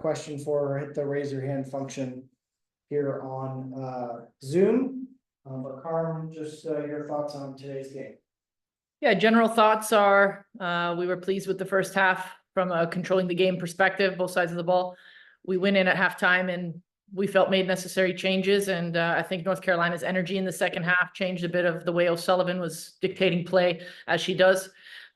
question for, hit the raise your hand function here on Zoom. But Carm, just your thoughts on today's game. Yeah, general thoughts are we were pleased with the first half from a controlling the game perspective, both sides of the ball. We went in at halftime and we felt made necessary changes. And I think North Carolina's energy in the second half changed a bit of the way O'Sullivan was dictating play as she does,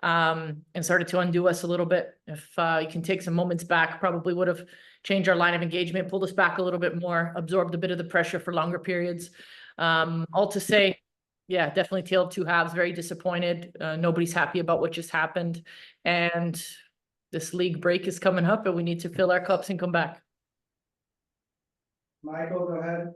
and started to undo us a little bit. If you can take some moments back, probably would have changed our line of engagement, pulled us back a little bit more, absorbed a bit of the pressure for longer periods. All to say, yeah, definitely tale of two halves, very disappointed. Nobody's happy about what just happened. And this league break is coming up and we need to fill our cups and come back. Michael, go ahead.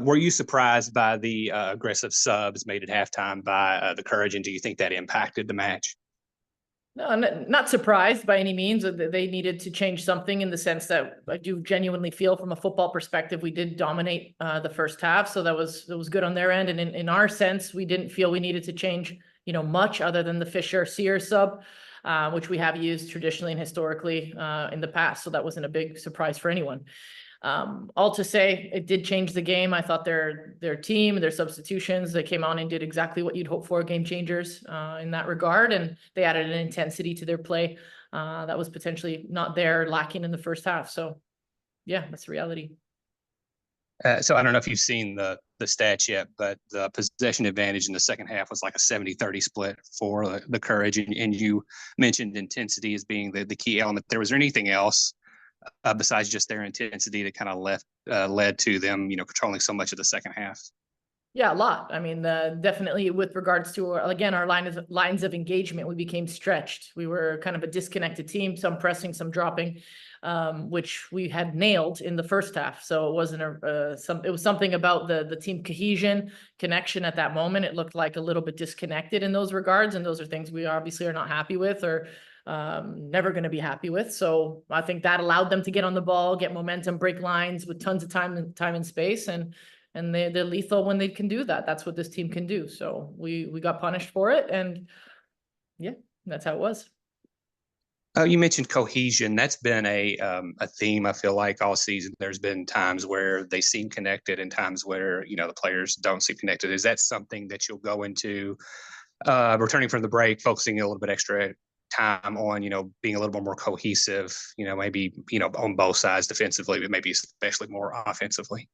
Were you surprised by the aggressive subs made at halftime by the Courage, and do you think that impacted the match? No, not surprised by any means. They needed to change something in the sense that I do genuinely feel from a football perspective, we did dominate the first half. So that was good on their end. And in our sense, we didn't feel we needed to change, much other than the Fisher-Sear sub, which we have used traditionally and historically in the past. So that wasn't a big surprise for anyone. All to say, it did change the game. I thought their team, their substitutions, they came on and did exactly what you'd hope for, game changers in that regard. And they added an intensity to their play that was potentially not there, lacking in the first half. So yeah, that's the reality. So I don't know if you've seen the stats yet, but the possession advantage in the second half was like a 70-30 split for the Courage. And you mentioned intensity as being the key element there. Was there anything else besides just their intensity that kind of led to them, controlling so much of the second half? Yeah, a lot. I mean, definitely with regards to, again, our lines of engagement, we became stretched. We were kind of a disconnected team, some pressing, some dropping, which we had nailed in the first half. So it wasn't it was something about the team cohesion, connection at that moment. It looked like a little bit disconnected in those regards. And those are things we obviously are not happy with, or never going to be happy with. So I think that allowed them to get on the ball, get momentum, break lines with tons of time and space. And they're lethal when they can do that. That's what this team can do. So we got punished for it. And yeah, that's how it was. You mentioned cohesion. That's been a theme, I feel like, all season. There's been times where they seem connected and times where, the players don't seem connected. Is that something that you'll go into returning from the break, focusing a little bit extra time on, being a little bit more cohesive, maybe, on both sides defensively, but maybe especially more offensively?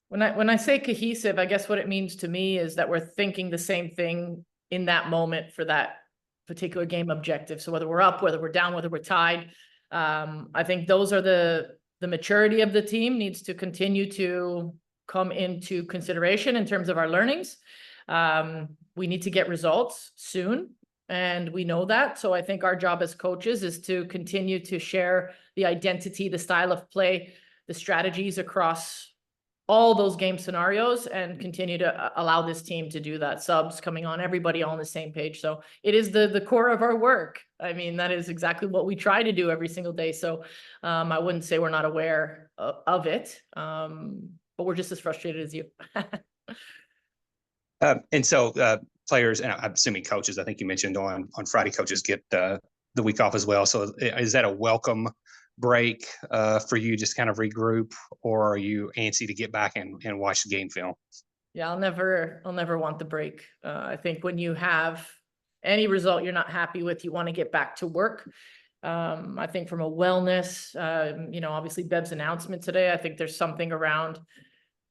When I say cohesive, I guess what it means to me is that we're thinking the same thing in that moment for that particular game objective. So whether we're up, whether we're down, whether we're tied, I think those are the maturity of the team needs to continue to come into consideration in terms of our learnings. We need to get results soon. And we know that. So I think our job as coaches is to continue to share the identity, the style of play, the strategies across all those game scenarios, and continue to allow this team to do that. Subs coming on, everybody on the same page. So it is the core of our work. I mean, that is exactly what we try to do every single day. So I wouldn't say we're not aware of it, but we're just as frustrated as you. And so players, and I'm assuming coaches, I think you mentioned on Friday, coaches get the week off as well. So is that a welcome break for you, just kind of regroup, or are you antsy to get back and watch the game film? Yeah, I'll never want the break. I think when you have any result you're not happy with, you want to get back to work. I think from a wellness, obviously Bev's announcement today, I think there's something around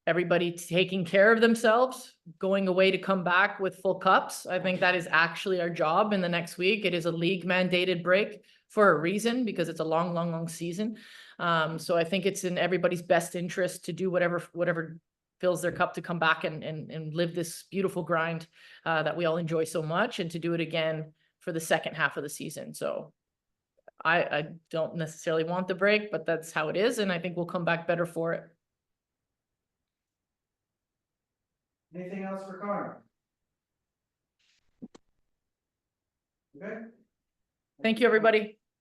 everybody taking care of themselves, going away to come back with full cups. I think that is actually our job in the next week. It is a league mandated break for a reason, because it's a long season. So I think it's in everybody's best interest to do whatever fills their cup to come back and live this beautiful grind that we all enjoy so much, and to do it again for the second half of the season. So I don't necessarily want the break, but that's how it is. And I think we'll come back better for it. Anything else for Connor? Okay. Thank you, everybody.